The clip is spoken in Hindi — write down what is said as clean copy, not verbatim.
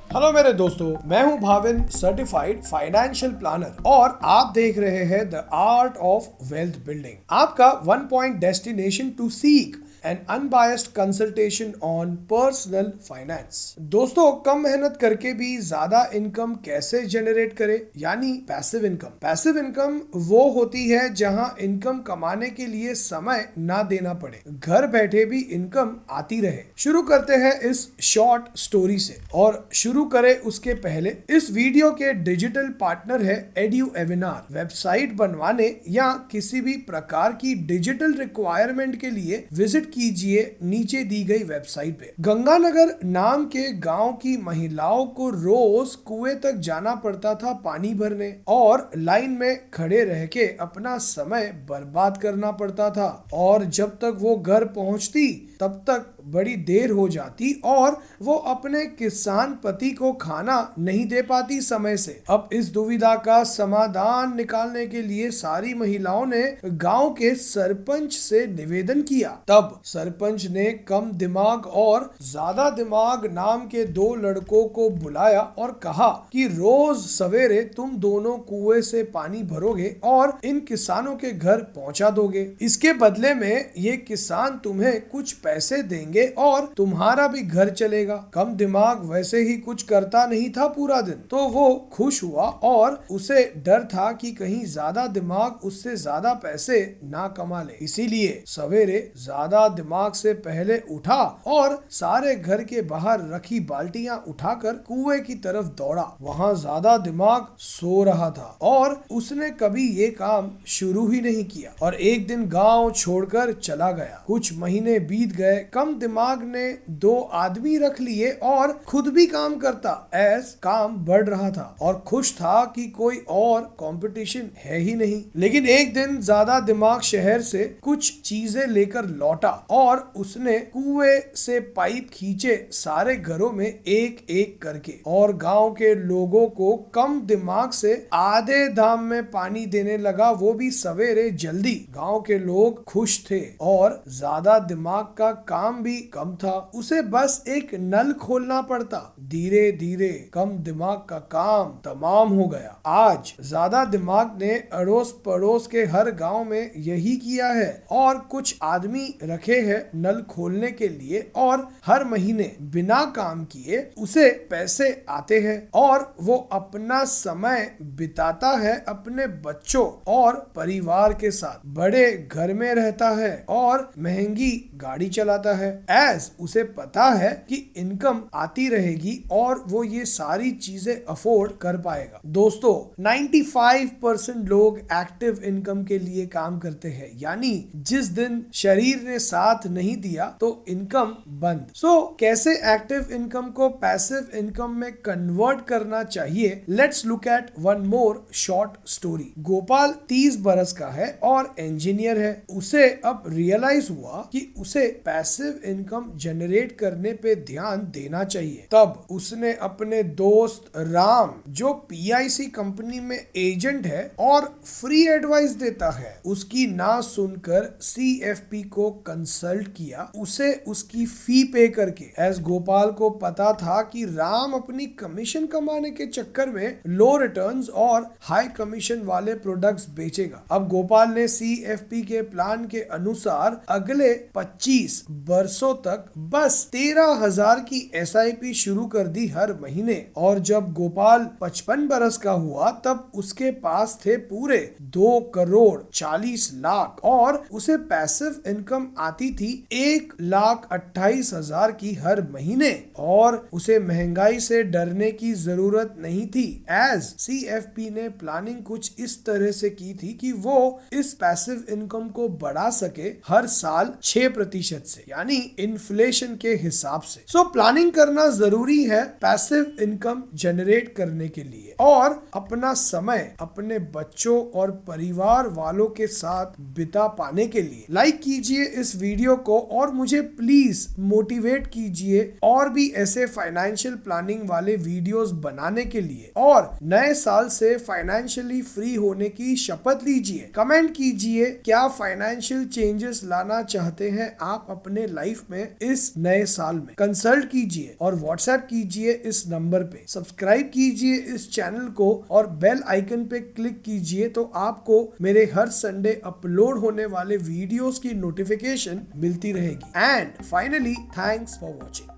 हेलो मेरे दोस्तों, मैं हूं भाविन, सर्टिफाइड फाइनेंशियल प्लानर और आप देख रहे हैं the art of wealth building, आपका one point destination to seek an unbiased consultation on personal finance. दोस्तों, कम मेहनत करके भी ज्यादा इनकम कैसे जनरेट करें, यानी पैसिव इनकम। पैसिव इनकम वो होती है जहां इनकम कमाने के लिए समय ना देना पड़े, घर बैठे भी इनकम आती रहे। शुरू करते हैं इस शॉर्ट स्टोरी से, और शुरू करें उसके पहले इस वीडियो के डिजिटल पार्टनर है एड्यू एविनार। वेबसाइट बनवाने या किसी भी प्रकार की डिजिटल रिक्वायरमेंट के लिए विजिट कीजिए नीचे दी गई वेबसाइट पे। गंगानगर नाम के गांव की महिलाओं को रोज कुएं तक जाना पड़ता था पानी भरने, और लाइन में खड़े रह के अपना समय बर्बाद करना पड़ता था, और जब तक वो घर पहुंचती तब तक बड़ी देर हो जाती और वो अपने किसान पति को खाना नहीं दे पाती समय से। अब इस दुविधा का समाधान निकालने के लिए सारी महिलाओं ने गांव के सरपंच से निवेदन किया। तब सरपंच ने कम दिमाग और ज्यादा दिमाग नाम के दो लड़कों को बुलाया और कहा कि रोज सवेरे तुम दोनों कुएं से पानी भरोगे और इन किसानों के घर पहुंचा दोगे। इसके बदले में ये किसान तुम्हें कुछ पैसे देंगे और तुम्हारा भी घर चलेगा। कम दिमाग वैसे ही कुछ करता नहीं था पूरा दिन, तो वो खुश हुआ और उसे डर था कि कहीं ज्यादा दिमाग उससे ज्यादा पैसे ना कमा ले। इसीलिए सवेरे ज्यादा दिमाग से पहले उठा और सारे घर के बाहर रखी बाल्टियां उठाकर कुएं की तरफ दौड़ा। वहां ज्यादा दिमाग सो रहा था और उसने कभी ये काम शुरू ही नहीं किया, और एक दिन गांव छोड़कर चला गया। कुछ महीने बीत गए, कम दिमाग ने दो आदमी रख लिए और खुद भी काम करता। काम बढ़ रहा था और खुश था कि कोई और कंपटीशन है ही नहीं। लेकिन एक दिन ज्यादा दिमाग शहर से कुछ चीजें लेकर लौटा और उसने कुएं से पाइप खींचे सारे घरों में एक एक करके, और गांव के लोगों को कम दिमाग से आधे दाम में पानी देने लगा, वो भी सवेरे जल्दी। गांव के लोग खुश थे और ज्यादा दिमाग का काम भी कम था, उसे बस एक नल खोलना पड़ता। धीरे धीरे कम दिमाग का काम तमाम हो गया। आज ज्यादा दिमाग ने अड़ोस पड़ोस के हर गांव में यही किया है और कुछ आदमी रखे हैं नल खोलने के लिए, और हर महीने बिना काम किए उसे पैसे आते हैं और वो अपना समय बिताता है अपने बच्चों और परिवार के साथ। बड़े घर में रहता है और महंगी गाड़ी चलाता है, एज उसे पता है कि इनकम आती रहेगी और वो ये सारी चीजें अफोर्ड कर पाएगा। दोस्तों, 95% लोग एक्टिव इनकम के लिए काम करते हैं, यानी जिस दिन शरीर ने साथ नहीं दिया तो इनकम बंद। कैसे एक्टिव इनकम को पैसिव इनकम में कन्वर्ट करना चाहिए, let's look at one more short story. Gopal 30 बरस का है और इंजीनियर है। उसे अब रियलाइज हुआ कि उसे पैसिव इनकम जनरेट करने पे ध्यान देना चाहिए। तब उसने अपने दोस्त राम, जो पीआईसी कंपनी में एजेंट है और फ्री एडवाइस देता है, उसकी ना सुनकर सीएफपी को कंसल्ट किया, उसे उसकी फी पे करके। एज गोपाल को पता था कि राम अपनी कमीशन कमाने के चक्कर में लो रिटर्न्स और हाई कमीशन वाले प्रोडक्ट्स बेचेगा। अब गोपाल ने सीएफपी के प्लान के अनुसार अगले 25 वर्षों तक बस 13,000 की एसआईपी शुरू कर दी हर महीने, और जब गोपाल 55 बरस का हुआ तब उसके पास थे पूरे 2,40,00,000 और उसे पैसिव इनकम आती थी 1,28,000 की हर महीने, और उसे महंगाई से डरने की जरूरत नहीं थी। एज सीएफपी ने प्लानिंग कुछ इस तरह से की थी कि वो इस पैसिव इनकम को बढ़ा सके हर साल 6% से, यानी इन्फ्लेशन के हिसाब से। प्लानिंग करना जरूरी है पैसिव इनकम जनरेट करने के लिए और अपना समय अपने बच्चों और परिवार वालों के साथ बिता पाने के लिए। लाइक कीजिए इस वीडियो को और मुझे प्लीज मोटिवेट कीजिए और भी ऐसे फाइनेंशियल प्लानिंग वाले वीडियोस बनाने के लिए, और नए साल से फाइनेंशियली फ्री होने की शपथ लीजिए। कमेंट कीजिए क्या फाइनेंशियल चेंजेस लाना चाहते हैं आप अपने लाइफ लाइफ में इस नए साल में। कंसल्ट कीजिए और व्हाट्सएप कीजिए इस नंबर पे, सब्सक्राइब कीजिए इस चैनल को और बेल आइकन पे क्लिक कीजिए तो आपको मेरे हर संडे अपलोड होने वाले वीडियोस की नोटिफिकेशन मिलती रहेगी। And finally thanks for watching.